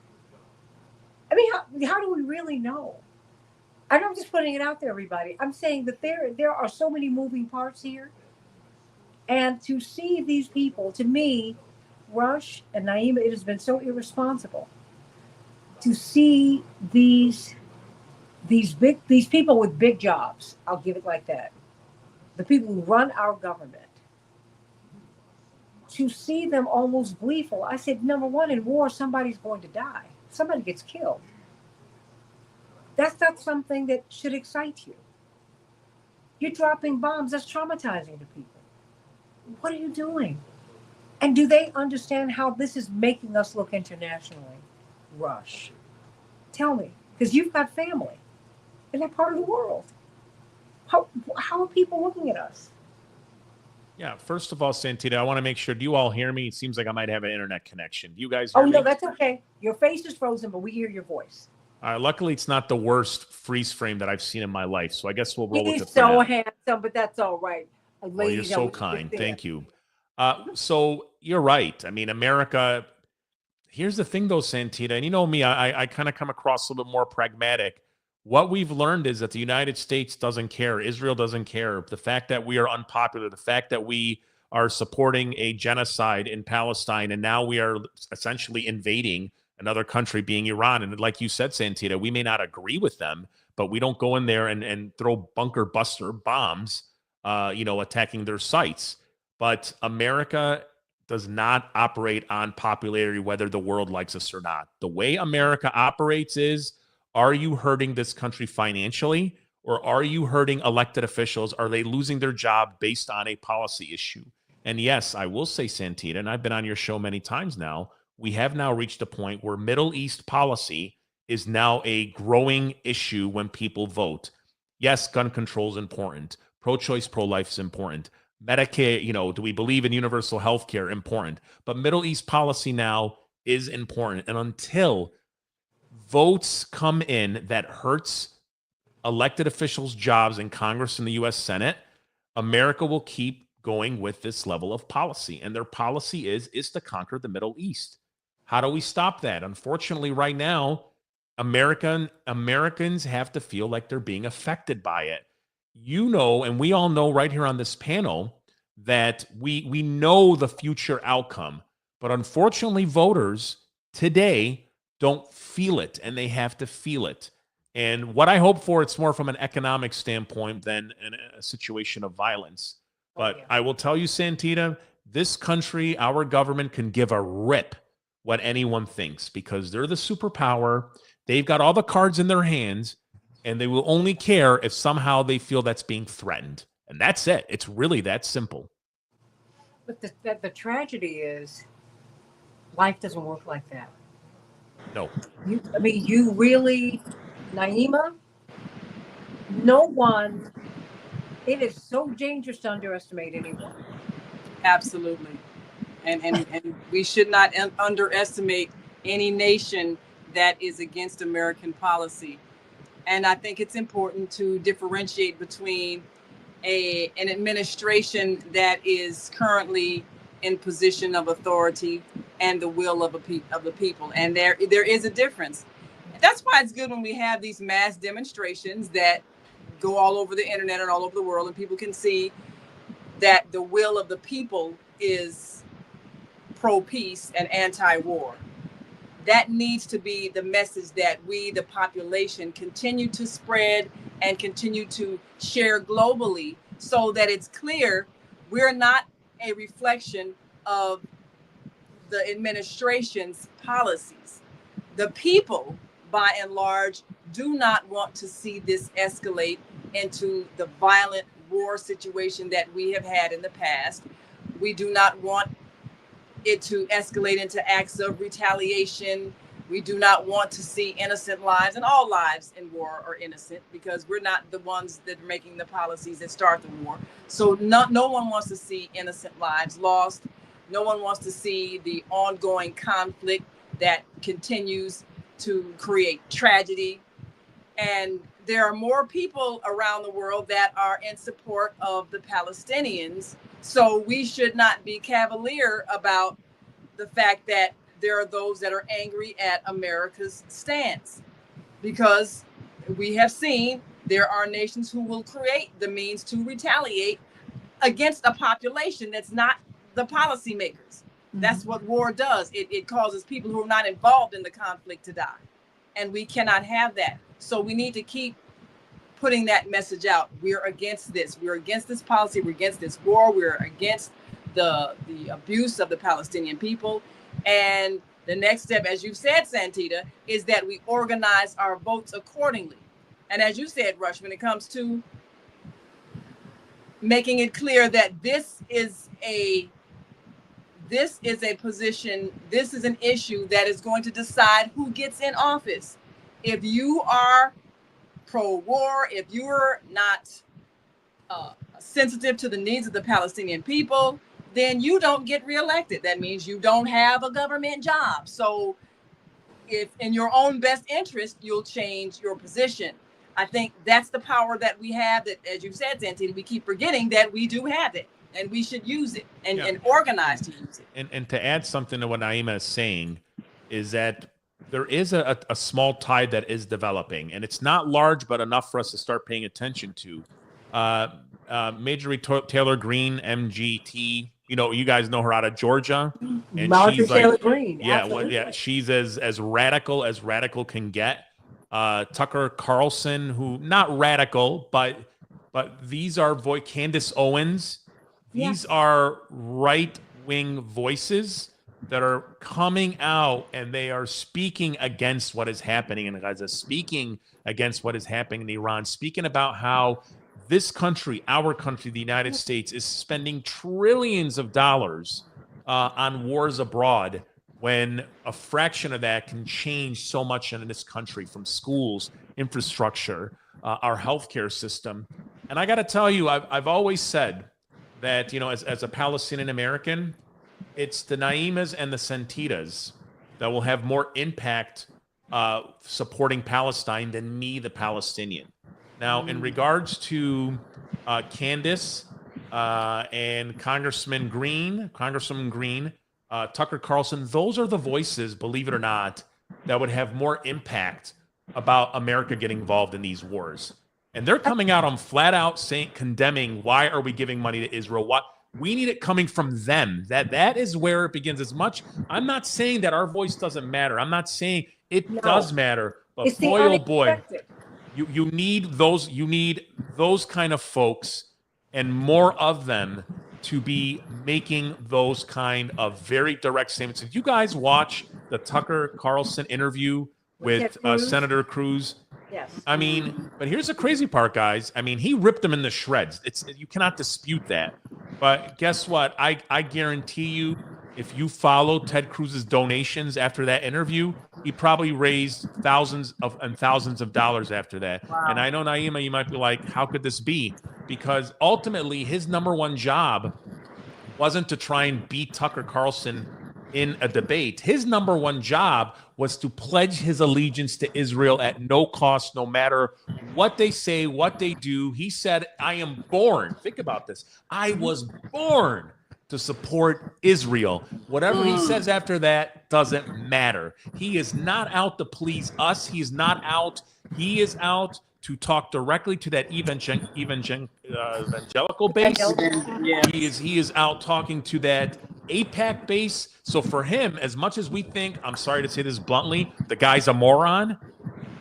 Speaker 1: I mean, how do we really know? I'm not just putting it out there, everybody. I'm saying that there are so many moving parts here. And to see these people, to me, Rush and Naima, it has been so irresponsible to see these people with big jobs. I'll give it like that. The people who run our government. To see them almost gleeful. I said, number one, in war, somebody's going to die. Somebody gets killed. That's not something that should excite you. You're dropping bombs. That's traumatizing to people. What are you doing? And do they understand how this is making us look internationally? Rush. Tell me, because you've got family in that part of the world. How are people looking at us?
Speaker 4: Yeah, first of all, Santita, I want to make sure, do you all hear me? It seems like I might have an internet connection. Do you guys hear me?
Speaker 1: No, that's okay. Your face is frozen, but we hear your voice.
Speaker 4: Luckily, it's not the worst freeze frame that I've seen in my life, so I guess we'll roll with it.
Speaker 1: He's so handsome, but that's all right.
Speaker 4: Well, you're so kind. Thank you. So you're right. I mean, America, here's the thing, though, Santita, and you know me, I kind of come across a little bit more pragmatic. What we've learned is that the United States doesn't care. Israel doesn't care. The fact that we are unpopular, the fact that we are supporting a genocide in Palestine, and now we are essentially invading another country, being Iran. And like you said, Santita, we may not agree with them, but we don't go in there and throw bunker buster bombs, attacking their sites. But America does not operate on popularity, whether the world likes us or not. The way America operates is, are you hurting this country financially, or are you hurting elected officials? Are they losing their job based on a policy issue? And yes, I will say, Santita, and I've been on your show many times now, we have now reached a point where Middle East policy is now a growing issue when people vote. Yes, gun control is important. Pro-choice, pro-life is important. Medicare, do we believe in universal health care? Important. But Middle East policy now is important. And until votes come in that hurts elected officials' jobs in Congress and the U.S. Senate, America will keep going with this level of policy. And their policy is to conquer the Middle East. How do we stop that? Unfortunately, right now, Americans have to feel like they're being affected by it. You know, and we all know right here on this panel that we know the future outcome. But unfortunately, voters today don't feel it, and they have to feel it. And what I hope for, it's more from an economic standpoint than a situation of violence. But I will tell you, Santita, this country, our government can give a rip what anyone thinks, because they're the superpower. They've got all the cards in their hands, and they will only care if somehow they feel that's being threatened. And that's it. It's really that simple.
Speaker 1: But the tragedy is life doesn't work like that.
Speaker 4: No.
Speaker 1: I mean, you really, Naima, no one, it is so dangerous to underestimate anyone.
Speaker 3: Absolutely. And we should not underestimate any nation that is against American policy. And I think it's important to differentiate between an administration that is currently in position of authority and the will of the people. And there is a difference. That's why it's good when we have these mass demonstrations that go all over the internet and all over the world, and people can see that the will of the people is pro-peace and anti-war. That needs to be the message that we, the population, continue to spread and continue to share globally, so that it's clear we're not a reflection of the administration's policies. The people, by and large, do not want to see this escalate into the violent war situation that we have had in the past. We do not want it to escalate into acts of retaliation. We do not want to see innocent lives, and all lives in war are innocent, because we're not the ones that are making the policies that start the war. So no one wants to see innocent lives lost. No one wants to see the ongoing conflict that continues to create tragedy. And there are more people around the world that are in support of the Palestinians. So we should not be cavalier about the fact that there are those that are angry at America's stance, because we have seen there are nations who will create the means to retaliate against a population that's not the policymakers. That's what war does. It causes people who are not involved in the conflict to die. And we cannot have that. So we need to keep putting that message out. We're against this. We're against this policy. We're against this war. We're against the abuse of the Palestinian people. And the next step, as you've said, Santita, is that we organize our votes accordingly. And as you said, Rush, when it comes to making it clear that this is a position, this is an issue that is going to decide who gets in office. If you are pro-war, if you're not sensitive to the needs of the Palestinian people, then you don't get reelected. That means you don't have a government job. So if in your own best interest, you'll change your position. I think that's the power that we have, that, as you said, Santita, we keep forgetting that we do have it, and we should use it and organize to use it.
Speaker 4: And to add something to what Naima is saying, is that there is a small tide that is developing, and it's not large, but enough for us to start paying attention to. Marjorie Taylor Greene, MGT, you guys know her out of Georgia, and
Speaker 1: Marjorie
Speaker 4: she's
Speaker 1: Taylor
Speaker 4: like,
Speaker 1: Greene,
Speaker 4: she's as radical can get. Tucker Carlson, who not radical, but these are Candace Owens. These are right-wing voices that are coming out, and they are speaking against what is happening in Gaza, speaking against what is happening in Iran, speaking about how this country, our country, the United States, is spending trillions of dollars on wars abroad, when a fraction of that can change so much in this country, from schools, infrastructure, our healthcare system. And I got to tell you, I've always said that, as a Palestinian American, it's the Naimas and the Santitas that will have more impact supporting Palestine than me, the Palestinian. Now, in regards to Candace and Congressman Green, Tucker Carlson, those are the voices, believe it or not, that would have more impact about America getting involved in these wars. And they're coming out on flat out condemning, why are we giving money to Israel? What we need it coming from them. That is where it begins. As much, I'm not saying that our voice doesn't matter. I'm not saying it does matter, but
Speaker 1: it's
Speaker 4: boy, oh boy, you need those kind of folks, and more of them, to be making those kind of very direct statements. Did you guys watch the Tucker Carlson interview with Senator Cruz?
Speaker 1: Yes.
Speaker 4: I mean, but here's the crazy part, guys. I mean, he ripped them into shreds. You cannot dispute that. But guess what? I guarantee you, if you follow Ted Cruz's donations after that interview, he probably raised thousands of dollars after that.
Speaker 3: Wow.
Speaker 4: And I know, Naima, you might be like, how could this be? Because ultimately his number one job wasn't to try and beat Tucker Carlson in a debate. His number one job was to pledge his allegiance to Israel at no cost, no matter what they say, what they do. He said, I am born. Think about this. I was born to support Israel. Whatever he says after that doesn't matter. He is not out to please us. He is not out. He is out to talk directly to that evangelical base.
Speaker 3: Yeah.
Speaker 4: He is out talking to that APAC base. So for him, as much as we think, I'm sorry to say this bluntly, the guy's a moron,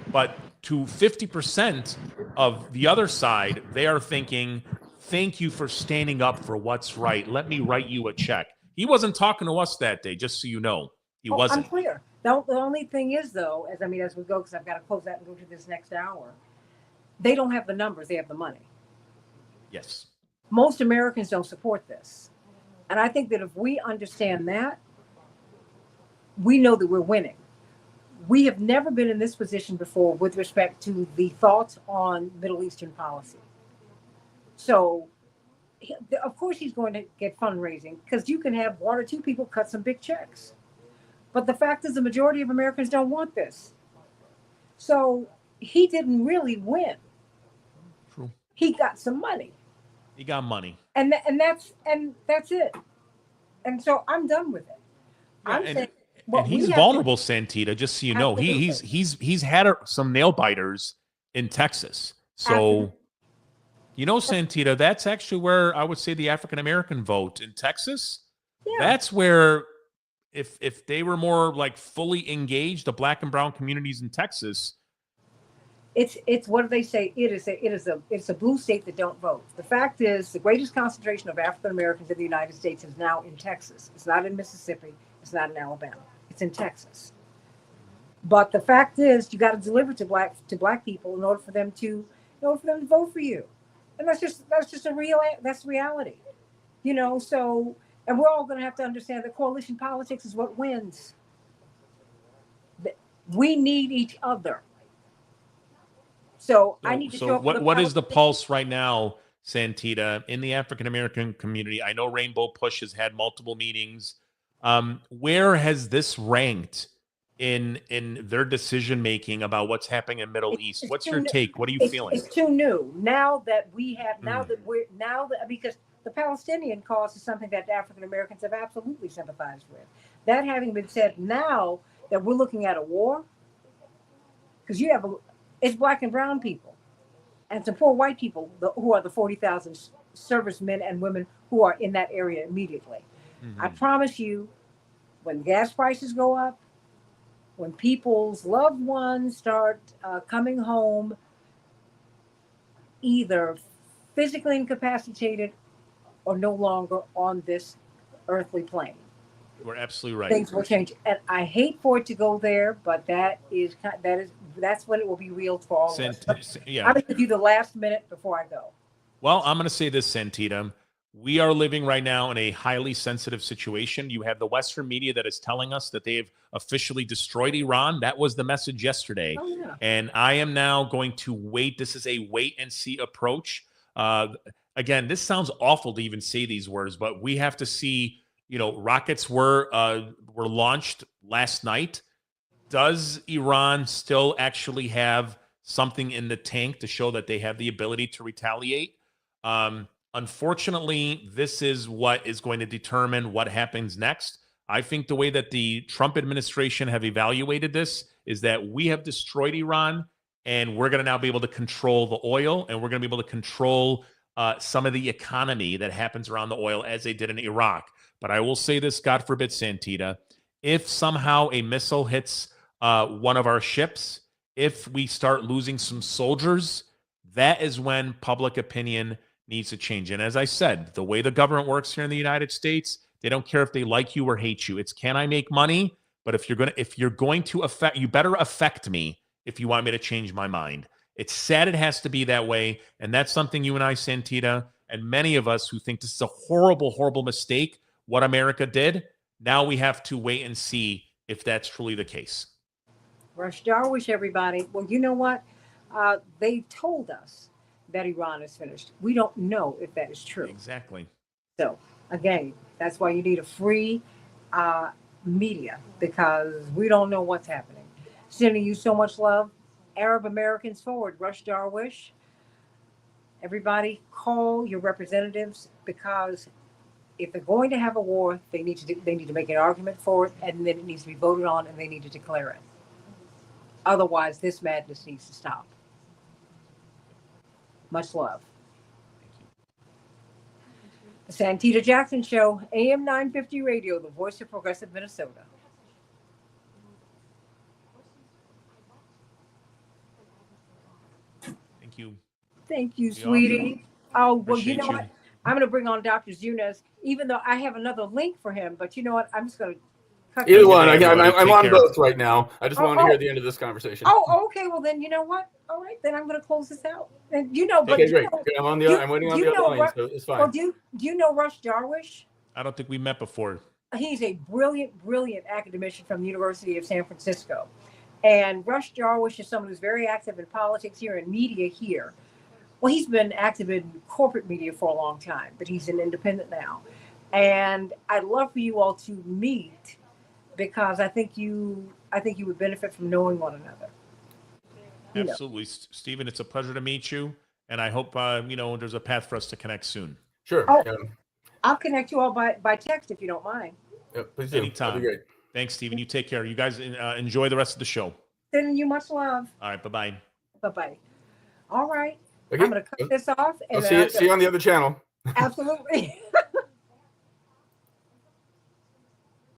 Speaker 4: but to 50% of the other side, they are thinking, thank you for standing up for what's right. Let me write you a check. He wasn't talking to us that day, just so you know. He wasn't.
Speaker 1: I'm clear. The only thing is, though, as we go, because I've got to close out and go to this next hour, they don't have the numbers, they have the money.
Speaker 4: Yes.
Speaker 1: Most Americans don't support this. And I think that if we understand that, we know that we're winning. We have never been in this position before with respect to the thoughts on Middle Eastern policy. So, of course, he's going to get fundraising because you can have one or two people cut some big checks. But the fact is, the majority of Americans don't want this. So he didn't really win.
Speaker 4: True.
Speaker 1: He got some money.
Speaker 4: He got money.
Speaker 1: And that's it. And so I'm done with it.
Speaker 4: Yeah,
Speaker 1: I'm saying,
Speaker 4: and he's vulnerable, Santita. Just so you know, he's had some nail biters in Texas. So,
Speaker 1: Absolutely.
Speaker 4: you know, Santita, that's actually where I would say the African American vote in Texas.
Speaker 1: Yeah.
Speaker 4: That's where, if they were more like fully engaged, the Black and brown communities in Texas.
Speaker 1: It's what do they say? It's a blue state that don't vote. The fact is, the greatest concentration of African Americans in the United States is now in Texas. It's not in Mississippi. It's not in Alabama. It's in Texas. But the fact is, you got to deliver to black people in order for them to vote for you, and that's just that's reality, you know. So, and we're all going to have to understand that coalition politics is what wins. We need each other. So I need to show up.
Speaker 4: What is the pulse right now, Santita, in the African American community? I know Rainbow Push has had multiple meetings. Where has this ranked in their decision making about what's happening in Middle East? What's your take? What are you feeling?
Speaker 1: It's too new. Now that because the Palestinian cause is something that African Americans have absolutely sympathized with. That having been said, now that we're looking at a war, because it's black and brown people and some poor white people who are the 40,000 servicemen and women who are in that area immediately. Mm-hmm. I promise you, when gas prices go up, when people's loved ones start coming home either physically incapacitated or no longer on this earthly plane,
Speaker 4: we're absolutely right.
Speaker 1: Things will change, and I hate for it to go there, but that's when it will be real for all of us.
Speaker 4: Yeah.
Speaker 1: I'm going to give you the last minute before I go.
Speaker 4: Well, I'm going to say this, Santita. We are living right now in a highly sensitive situation. You have the Western media that is telling us that they have officially destroyed Iran. That was the message yesterday.
Speaker 1: Oh, yeah.
Speaker 4: And I am now going to wait. This is a wait and see approach. Again, this sounds awful to even say these words, but we have to see, rockets were launched last night. Does Iran still actually have something in the tank to show that they have the ability to retaliate? Unfortunately, this is what is going to determine what happens next. I think the way that the Trump administration have evaluated this is that we have destroyed Iran, and we're going to now be able to control the oil, and we're going to be able to control some of the economy that happens around the oil as they did in Iraq. But I will say this, God forbid, Santita, if somehow a missile hits one of our ships, if we start losing some soldiers, that is when public opinion needs to change. And as I said, the way the government works here in the United States, they don't care if they like you or hate you. It's, can I make money? But if you're going to affect, you better affect me if you want me to change my mind. It's sad it has to be that way. And that's something you and I, Santita, and many of us who think this is a horrible, horrible mistake, what America did, now we have to wait and see if that's truly the case.
Speaker 1: Rush Darwish, everybody. Well, you know what? They told us that Iran is finished. We don't know if that is true.
Speaker 4: Exactly.
Speaker 1: So, again, that's why you need a free uh, media because we don't know what's happening. Sending you so much love. Arab Americans forward. Rush Darwish. Everybody, call your representatives because if they're going to have a war, they need to make an argument for it, and then it needs to be voted on, and they need to declare it. Otherwise, this madness needs to stop. Much love. The Santita Jackson Show, AM 950 Radio, the voice of progressive Minnesota.
Speaker 4: Thank you.
Speaker 1: Thank you,
Speaker 4: Be
Speaker 1: sweetie. Oh, well, you
Speaker 4: Appreciate
Speaker 1: know what? I'm going to bring on Dr. Zunez, even though I have another link for him. But you know what? I'm just going to cut
Speaker 5: Either
Speaker 1: this.
Speaker 5: one.
Speaker 4: Everybody,
Speaker 5: I'm
Speaker 4: take
Speaker 5: on
Speaker 4: care.
Speaker 5: both right now. I just wanted to
Speaker 1: Oh.
Speaker 5: hear the end of this conversation.
Speaker 1: Oh, okay. Well, then you know what? All right, then I'm going to close this out. And you know, but
Speaker 5: Okay, great.
Speaker 1: you know,
Speaker 5: Okay, I'm waiting on
Speaker 1: you
Speaker 5: the other
Speaker 1: know,
Speaker 5: line, so it's fine.
Speaker 1: well, do you know Rush Darwish?
Speaker 4: I don't think we met before.
Speaker 1: He's a brilliant academician from the University of San Francisco. And Rush Darwish is someone who's very active in politics here and media here. Well, he's been active in corporate media for a long time, but he's an independent now. And I'd love for you all to meet because I think you would benefit from knowing one another. You know.
Speaker 4: Absolutely. Stephen, it's a pleasure to meet you. And I hope, there's a path for us to connect soon.
Speaker 5: Sure.
Speaker 1: Oh.
Speaker 5: Yeah.
Speaker 1: I'll connect you all by text if you don't mind.
Speaker 5: Yeah, please do.
Speaker 4: Anytime.
Speaker 5: That'd be great.
Speaker 4: Thanks, Stephen. You take care. You guys enjoy the rest of the show.
Speaker 1: Sending you much love.
Speaker 4: All right. Bye-bye.
Speaker 1: Bye-bye. All right.
Speaker 5: Okay.
Speaker 1: I'm going to cut this off.
Speaker 5: I'll
Speaker 1: And
Speaker 5: see you on the other channel.
Speaker 1: Absolutely.